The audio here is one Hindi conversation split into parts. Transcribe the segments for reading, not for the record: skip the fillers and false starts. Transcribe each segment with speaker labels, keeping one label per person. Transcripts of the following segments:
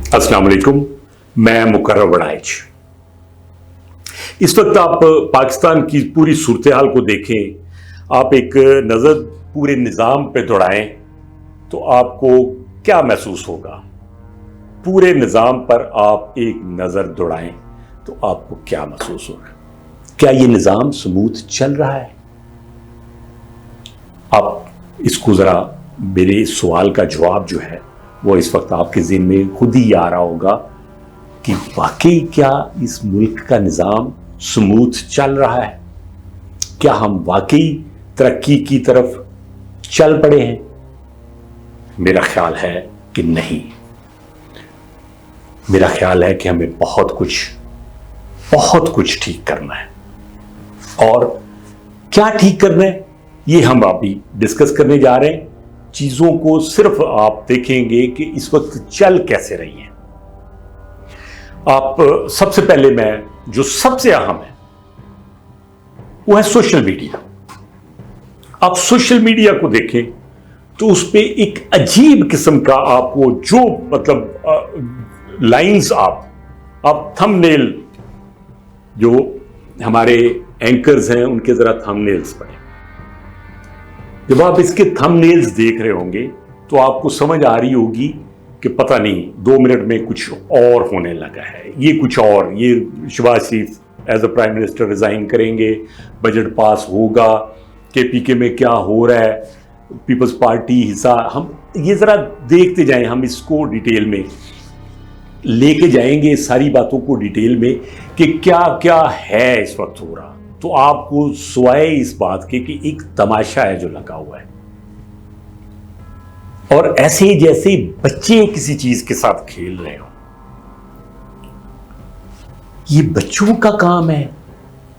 Speaker 1: अस्सलाम वालेकुम, मैं मुकर्रर वड़ाइच। इस वक्त आप पाकिस्तान की पूरी सूरत हाल को देखें, आप एक नज़र पूरे निज़ाम पे दौड़ाएं तो आपको क्या महसूस होगा। पूरे निज़ाम पर आप एक नज़र दौड़ाएं तो आपको क्या महसूस होगा। क्या ये निज़ाम स्मूथ चल रहा है? आप इसको ज़रा, मेरे इस सवाल का जवाब जो है वो इस वक्त आपके ज़हन में खुद ही आ रहा होगा कि वाकई क्या इस मुल्क का निज़ाम स्मूथ चल रहा है? क्या हम वाकई तरक्की की तरफ चल पड़े हैं? मेरा ख्याल है कि नहीं। मेरा ख्याल है कि हमें बहुत कुछ ठीक करना है। और क्या ठीक करना है ये हम अभी डिस्कस करने जा रहे हैं। चीजों को सिर्फ आप देखेंगे कि इस वक्त चल कैसे रही है। आप सबसे पहले, मैं जो सबसे अहम है वो है सोशल मीडिया। आप सोशल मीडिया को देखें तो उस पर एक अजीब किस्म का आपको जो लाइंस, आप थंबनेल, जो हमारे एंकर्स हैं उनके जरा थंबनेल्स पढ़ें। जब आप इसके थंबनेल्स देख रहे होंगे तो आपको समझ आ रही होगी कि पता नहीं 2 मिनट में कुछ और होने लगा है। ये कुछ और, ये Shahbaz Sharif as a prime minister resign करेंगे, बजट पास होगा, केपीके में क्या हो रहा है, पीपल्स पार्टी हिस्सा। हम ये जरा देखते जाएं, हम इसको डिटेल में लेके जाएंगे, सारी बातों को डिटेल में कि क्या क्या है इस वक्त हो रहा। तो आपको सिवाय इस बात के कि एक तमाशा है जो लगा हुआ है, और ऐसे जैसे बच्चे किसी चीज के साथ खेल रहे हो। ये बच्चों का काम है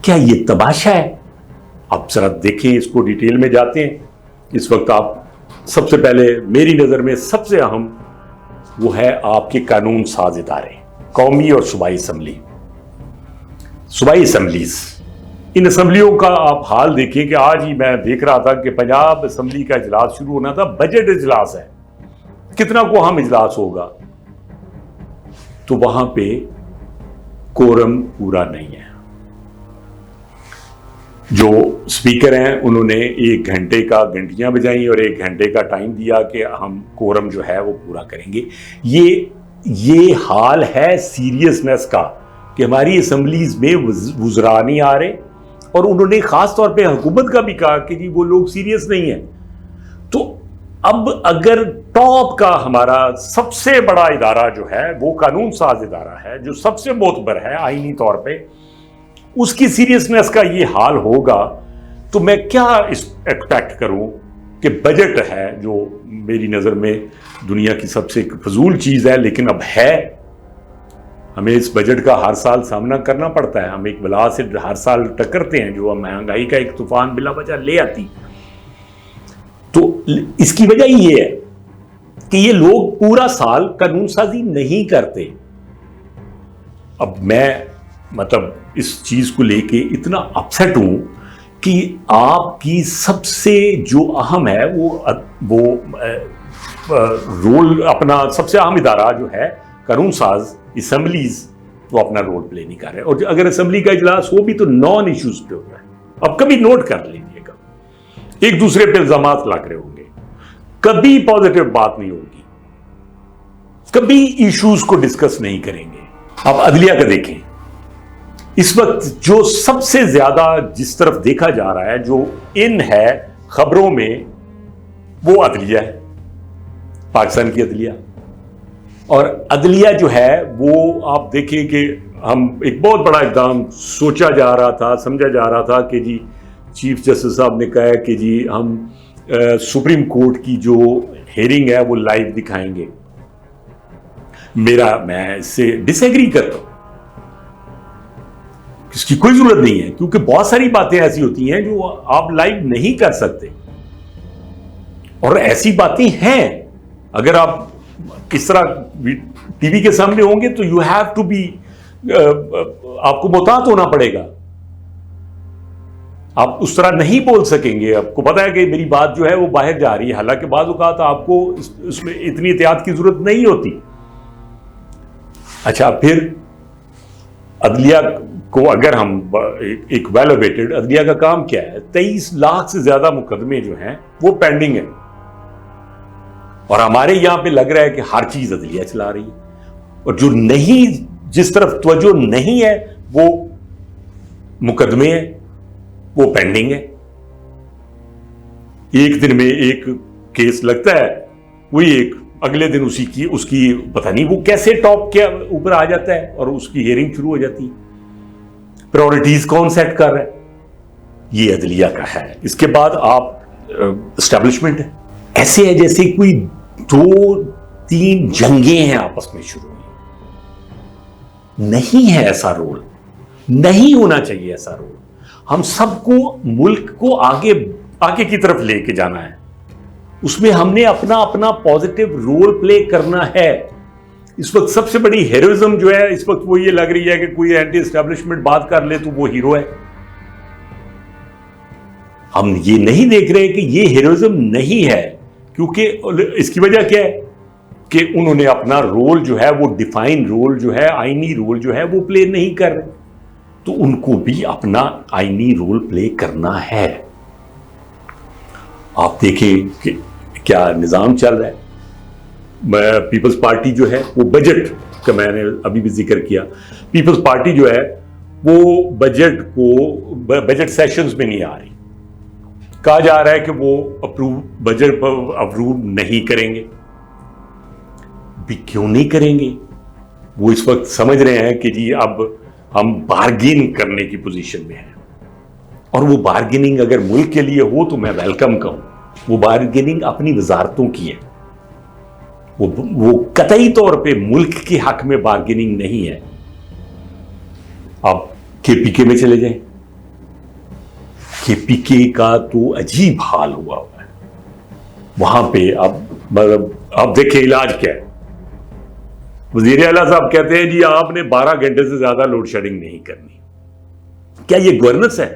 Speaker 1: क्या? ये तमाशा है? आप जरा देखें, इसको डिटेल में जाते हैं। इस वक्त आप सबसे पहले, मेरी नजर में सबसे अहम वो है आपके कानून साज इदारे, कौमी और सूबाई असम्बली, सूबाई असम्बलीज। इन असम्बलियों का आप हाल देखिए कि आज ही मैं देख रहा था कि पंजाब असम्बली का इजलास शुरू होना था, बजट इजलास है, कितना को हम इजलास होगा, तो वहां पे कोरम पूरा नहीं है। जो स्पीकर हैं उन्होंने 1 घंटे का घंटियां बजाई और 1 घंटे का टाइम दिया कि हम कोरम जो है वो पूरा करेंगे। ये हाल है सीरियसनेस का कि हमारी असम्बलीज में वुज़रा नहीं आ रहे, और उन्होंने खास तौर पे हुकूमत का भी कहा कि जी वो लोग सीरियस नहीं है। तो अब अगर टॉप का हमारा सबसे बड़ा इदारा जो है वो कानून साज इदारा है, जो सबसे मोतबर है आईनी तौर पे, उसकी सीरियसनेस का ये हाल होगा, तो मैं क्या एक्सपेक्ट करूं कि बजट है जो मेरी नज़र में दुनिया की सबसे फजूल चीज़ है, लेकिन अब है। हमें इस बजट का हर साल सामना करना पड़ता है। हम एक बला से हर साल टकरते हैं जो महंगाई का एक तूफान बिला वजह ले आती। तो इसकी वजह ये है कि ये लोग पूरा साल कानून साजी नहीं करते। अब मैं इस चीज को लेके इतना अपसेट हूं कि आपकी सबसे जो अहम है वो रोल, अपना सबसे अहम इदारा जो है कानून साज असम्बलीज, वो अपना रोल प्ले नहीं कर रहे। और अगर असम्बली का इजलास हो भी तो नॉन इश्यूज पे होता है। अब कभी नोट कर लीजिएगा, एक दूसरे पे इल्जाम लग रहे होंगे, कभी पॉजिटिव बात नहीं होगी, कभी इश्यूज को डिस्कस नहीं करेंगे। अब अदलिया का देखें, इस वक्त जो सबसे ज्यादा जिस तरफ देखा जा रहा है, जो इन है खबरों में, वो अदलिया है, पाकिस्तान की अदलिया। और अदलिया जो है वो आप देखिए कि हम एक बहुत बड़ा इक़दाम सोचा जा रहा था, समझा जा रहा था कि जी चीफ जस्टिस साहब ने कहा कि जी हम सुप्रीम कोर्ट की जो हेयरिंग है वो लाइव दिखाएंगे। मैं इससे डिसएग्री करता हूं, इसकी कोई जरूरत नहीं है, क्योंकि बहुत सारी बातें ऐसी होती हैं जो आप लाइव नहीं कर सकते, और ऐसी बातें हैं। अगर आप किस तरह टीवी के सामने होंगे तो यू हैव टू बी, आपको मोहतात होना पड़ेगा, आप उस तरह नहीं बोल सकेंगे। आपको पता है कि मेरी बात जो है वो बाहर जा रही है, हालांकि बाज़ औक़ात आपको उसमें इतनी एहतियात की जरूरत नहीं होती। अच्छा, फिर अदलिया को अगर हम एक वेल अवेटेड, अदलिया का काम क्या है, 23 लाख से ज्यादा मुकदमे जो हैं वो पेंडिंग है, और हमारे यहां पे लग रहा है कि हर चीज अदलिया चला रही है, और जो नहीं, जिस तरफ तवज्जो नहीं है वो मुकदमे है, वो पेंडिंग है। एक दिन में एक केस लगता है, वही एक अगले दिन उसकी पता नहीं वो कैसे टॉप के ऊपर आ जाता है और उसकी हियरिंग शुरू हो जाती है। प्रायोरिटीज कौन सेट कर रहा है? ये अदलिया का है। इसके बाद आप एस्टेब्लिशमेंट है, ऐसे है जैसे कोई 2-3 जंगें हैं आपस में शुरू हुई। नहीं है ऐसा रोल, नहीं होना चाहिए ऐसा रोल। हम सबको, मुल्क को आगे आगे की तरफ लेके जाना है, उसमें हमने अपना अपना पॉजिटिव रोल प्ले करना है। इस वक्त सबसे बड़ी हीरोइज्म जो है इस वक्त वो ये लग रही है कि कोई एंटी एस्टेब्लिशमेंट बात कर ले तो वो हीरो है। हम ये नहीं देख रहे कि ये हीरोइज्म नहीं है, क्योंकि इसकी वजह क्या है कि उन्होंने अपना रोल जो है, वो डिफाइन रोल जो है, आईनी रोल जो है वो प्ले नहीं कर रहे, तो उनको भी अपना आईनी रोल प्ले करना है। आप देखें कि क्या निजाम चल रहा है। पीपल्स पार्टी जो है वो बजट का, मैंने अभी भी जिक्र किया, पीपल्स पार्टी जो है वो बजट सेशंस में नहीं आ रही। कहा जा रहा है कि वो बजट अप्रूव नहीं करेंगे। भी क्यों नहीं करेंगे? वो इस वक्त समझ रहे हैं कि जी अब हम बार्गेन करने की पोजीशन में हैं, और वो बार्गेनिंग अगर मुल्क के लिए हो तो मैं वेलकम कहूं। वो बार्गेनिंग अपनी वजारतों की है, वो कतई तौर पे मुल्क के हक में बार्गेनिंग नहीं है। आप केपीके में चले जाएं, केपीके का तो अजीब हाल हुआ है वहां पे। अब देखिए इलाज क्या है। वजीर आला साहब कहते हैं जी आपने 12 घंटे से ज्यादा लोड शेडिंग नहीं करनी। क्या ये गवर्नेंस है?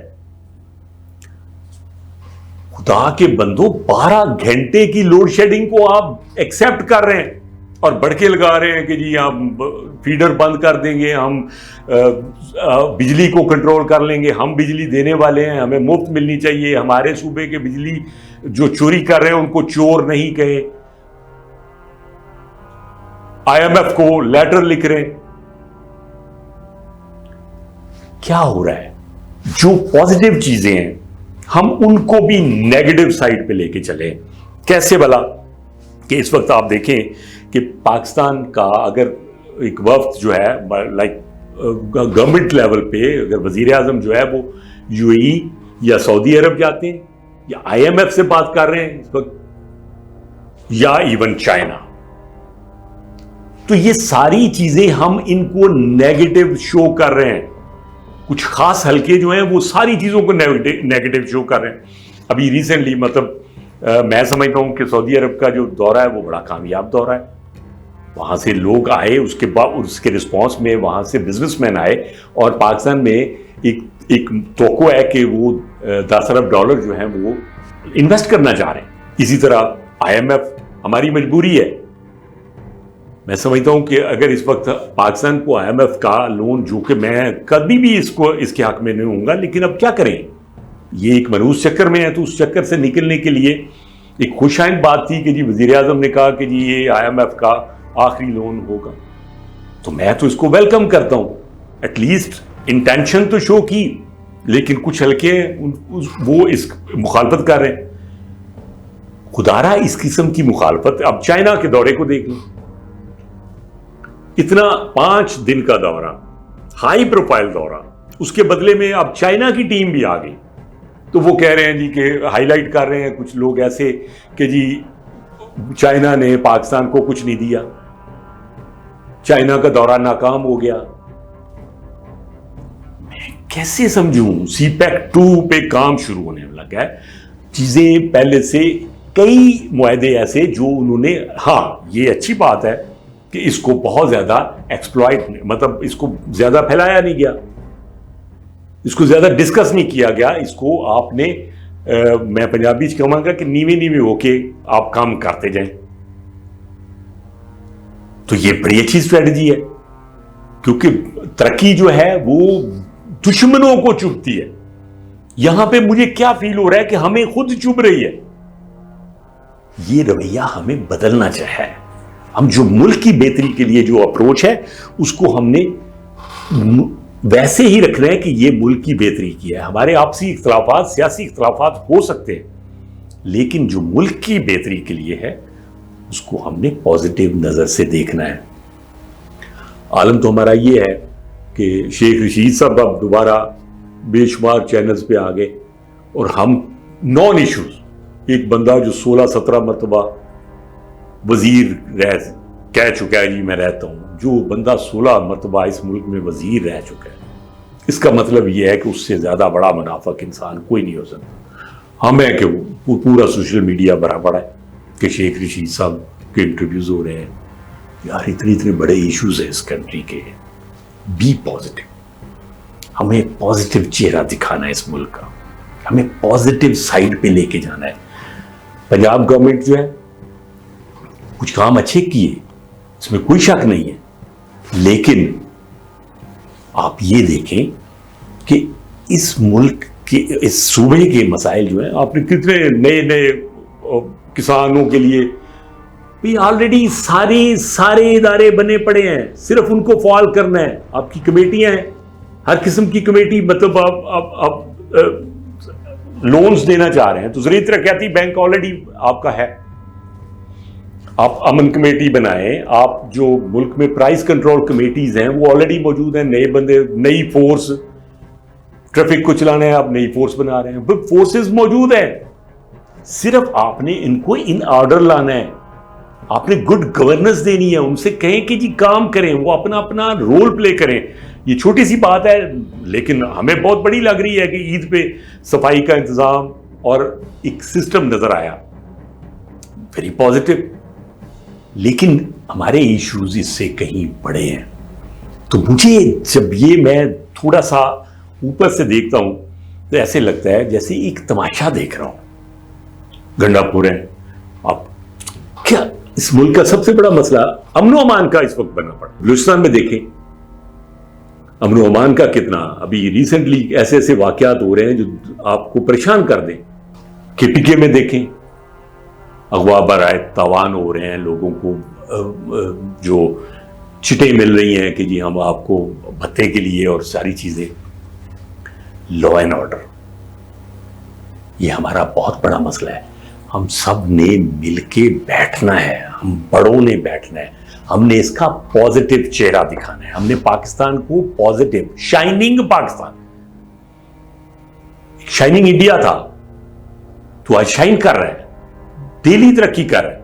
Speaker 1: खुदा के बंदो, 12 घंटे की लोड शेडिंग को आप एक्सेप्ट कर रहे हैं और बड़के लगा रहे हैं कि जी हम फीडर बंद कर देंगे, हम बिजली को कंट्रोल कर लेंगे, हम बिजली देने वाले हैं, हमें मुफ्त मिलनी चाहिए, हमारे सूबे के बिजली जो चोरी कर रहे हैं उनको चोर नहीं कहे। IMF को लेटर लिख रहे हैं। क्या हो रहा है? जो पॉजिटिव चीजें हैं हम उनको भी नेगेटिव साइड पे लेके चले। कैसे भला? कि इस वक्त आप देखें कि पाकिस्तान का अगर एक वफ्द जो है, लाइक गवर्नमेंट लेवल पे, अगर वजीर आजम जो है वो UAE या सऊदी अरब जाते हैं या IMF से बात कर रहे हैं इस वक्त, या इवन चाइना, तो ये सारी चीजें हम इनको नेगेटिव शो कर रहे हैं। कुछ खास हल्के जो हैं वो सारी चीजों को नेगेटिव शो कर रहे हैं। अभी रिसेंटली मैं समझता हूं कि सऊदी अरब का जो दौरा है वो बड़ा कामयाब दौरा है। वहां से लोग आए, उसके बाद उसके रिस्पॉन्स में वहां से बिजनेसमैन आए, और पाकिस्तान में एक तोको है कि वो $10 अरब जो है वो इन्वेस्ट करना चाह रहे हैं। इसी तरह IMF, हमारी मजबूरी है। मैं समझता हूं कि अगर इस वक्त पाकिस्तान को IMF का लोन, जो कि मैं कभी भी इसके हक में नहीं होऊंगा, लेकिन अब क्या करें, ये एक मनहूस चक्कर में है, तो उस चक्कर से निकलने के लिए एक खुशाइंद बात थी कि जी वजीर आजम ने कहा कि जी ये IMF का आखिरी लोन होगा, तो मैं तो इसको वेलकम करता हूं। एटलीस्ट इंटेंशन तो शो की, लेकिन कुछ हल्के वो इस मुखालफत कर रहे हैं। खुदारा इस किस्म की मुखालफत, अब चाइना के दौरे को देख लो, इतना 5 दिन का दौरा, हाई प्रोफाइल दौरा, उसके बदले में अब चाइना की टीम भी आ गई। तो वो कह रहे हैं जी कि हाईलाइट कर रहे हैं कुछ लोग ऐसे कि जी चाइना ने पाकिस्तान को कुछ नहीं दिया, चाइना का दौरा नाकाम हो गया। मैं कैसे समझूं? CPEC 2 पे काम शुरू होने लगा है। चीजें पहले से कई मुआहदे ऐसे जो उन्होंने, हाँ ये अच्छी बात है कि इसको बहुत ज्यादा एक्सप्लॉइट, मतलब इसको ज्यादा फैलाया नहीं गया, इसको ज्यादा डिस्कस नहीं किया गया, इसको आपने मैं पंजाबी च कहूंगा कि नीवे नीवे होके आप काम करते जाएं। तो ये बड़ी अच्छी स्ट्रेटजी है। क्योंकि तरक्की जो है वो दुश्मनों को चुभती है। यहां पे मुझे क्या फील हो रहा है कि हमें खुद चुभ रही है। ये रवैया हमें बदलना चाहिए। हम जो मुल्क की बेहतरी के लिए जो अप्रोच है उसको हमने वैसे ही रखना है कि ये मुल्क की बेहतरी की है। हमारे आपसी इख्तलाफात, सियासी इख्तलाफात हो सकते हैं, लेकिन जो मुल्क की बेहतरी के लिए है उसको हमने पॉजिटिव नजर से देखना है। आलम तो हमारा ये है कि शेख रशीद साहब अब दोबारा बेशुमार चैनल्स पे आ गए और हम नॉन इश्यूज, एक बंदा जो 16-17 मरतबा वजीर कह चुका है जी मैं रहता हूं, जो बंदा 16 मरतबा इस मुल्क में वजीर रह चुका है, इसका मतलब यह है कि उससे ज्यादा बड़ा मुनाफिक इंसान कोई नहीं हो सकता। हम है कि पूरा सोशल मीडिया भरा पड़ा है कि शेख रशीद साहब के इंटरव्यूज हो रहे हैं। यार इतने बड़े इश्यूज है इस कंट्री के, बी पॉजिटिव। हमें पॉजिटिव चेहरा दिखाना है इस मुल्क का, हमें पॉजिटिव साइड पे लेके जाना है। पंजाब गवर्नमेंट जो है कुछ काम अच्छे किए, इसमें कोई शक नहीं है, लेकिन आप ये देखें कि इस मुल्क के, इस सूबे के मसाइल जो हैं, आपने कितने नए किसानों के लिए भी ऑलरेडी सारे इदारे बने पड़े हैं, सिर्फ उनको फॉल करना है। आपकी कमेटियां हैं, हर किस्म की कमेटी, मतलब आप लोन्स देना चाह रहे हैं तो ज़राअत तरक्याती बैंक ऑलरेडी आपका है। आप अमन कमेटी बनाएं, आप जो मुल्क में प्राइस कंट्रोल कमेटीज हैं वो ऑलरेडी मौजूद हैं। नए बंदे, नई फोर्स, ट्रैफिक को चलाना है, आप नई फोर्स बना रहे हैं, फोर्सेस मौजूद हैं, सिर्फ आपने इनको इन ऑर्डर लाना है। आपने गुड गवर्नेंस देनी है, उनसे कहें कि जी काम करें, वो अपना अपना रोल प्ले करें। ये छोटी सी बात है लेकिन हमें बहुत बड़ी लग रही है कि ईद पे सफाई का इंतजाम और एक सिस्टम नजर आया, वेरी पॉजिटिव, लेकिन हमारे इश्यूज इससे कहीं बड़े हैं। तो मुझे जब ये मैं थोड़ा सा ऊपर से देखता हूं तो ऐसे लगता है जैसे एक तमाशा देख रहा हूं। गंडापुर है, आप क्या इस मुल्क का सबसे बड़ा मसला अमनो अमान का इस वक्त बना पड़ा। बलूचिस्तान में देखें अमनो अमान का कितना, अभी रिसेंटली ऐसे ऐसे वाकयात हो रहे हैं जो आपको परेशान कर दें। केपीके में देखें, अगवा बराए तावान हो रहे हैं, लोगों को जो चिटें मिल रही हैं कि जी हम आपको भत्ते के लिए और सारी चीजें। लॉ एंड ऑर्डर, ये हमारा बहुत बड़ा मसला है। हम सब ने मिलके बैठना है, हम बड़ों ने बैठना है, हमने इसका पॉजिटिव चेहरा दिखाना है। हमने पाकिस्तान को positive, shining Pakistan, shining India था तो आज शाइन कर रहा है, डेली तरक्की कर रहा है।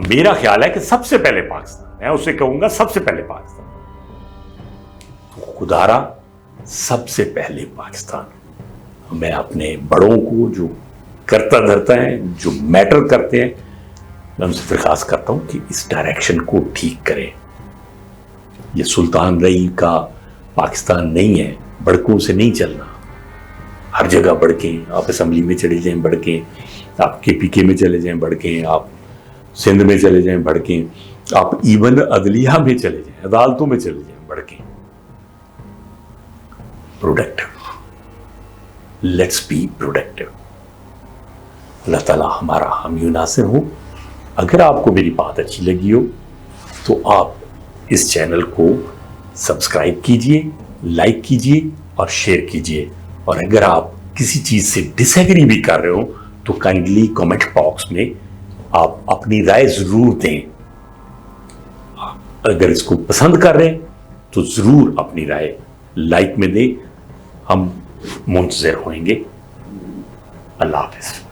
Speaker 1: मेरा ख्याल है कि सबसे पहले पाकिस्तान, मैं उसे कहूंगा सबसे पहले पाकिस्तान, तो खुदारा सबसे पहले पाकिस्तान। मैं अपने बड़ों को जो करता धरता है, जो मैटर करते हैं, मैं उनसे दरखास्त करता हूं कि इस डायरेक्शन को ठीक करें। ये सुल्तान रही का पाकिस्तान नहीं है, बड़कों से नहीं चलना। हर जगह बढ़कें, आप असेंबली में चले जाएं बढ़कें, आप केपीके में चले जाएं बढ़कें, आप सिंध में चले जाएं बढ़कें, आप इवन अदलिया में चले जाएं, अदालतों में चले जाएं बढ़कें। Productive, let's be productive. Allah ताला हमारा हामी नासिर हो। अगर आपको मेरी बात अच्छी लगी हो तो आप इस चैनल को सब्सक्राइब कीजिए, लाइक कीजिए और शेयर कीजिए। और अगर आप किसी चीज़ से डिसएग्री भी कर रहे हो तो काइंडली कमेंट बॉक्स में आप अपनी राय ज़रूर दें। अगर इसको पसंद कर रहे हैं तो ज़रूर अपनी राय लाइक में दें। हम मुंतज़िर होंगे। अल्लाह हाफ़िज़।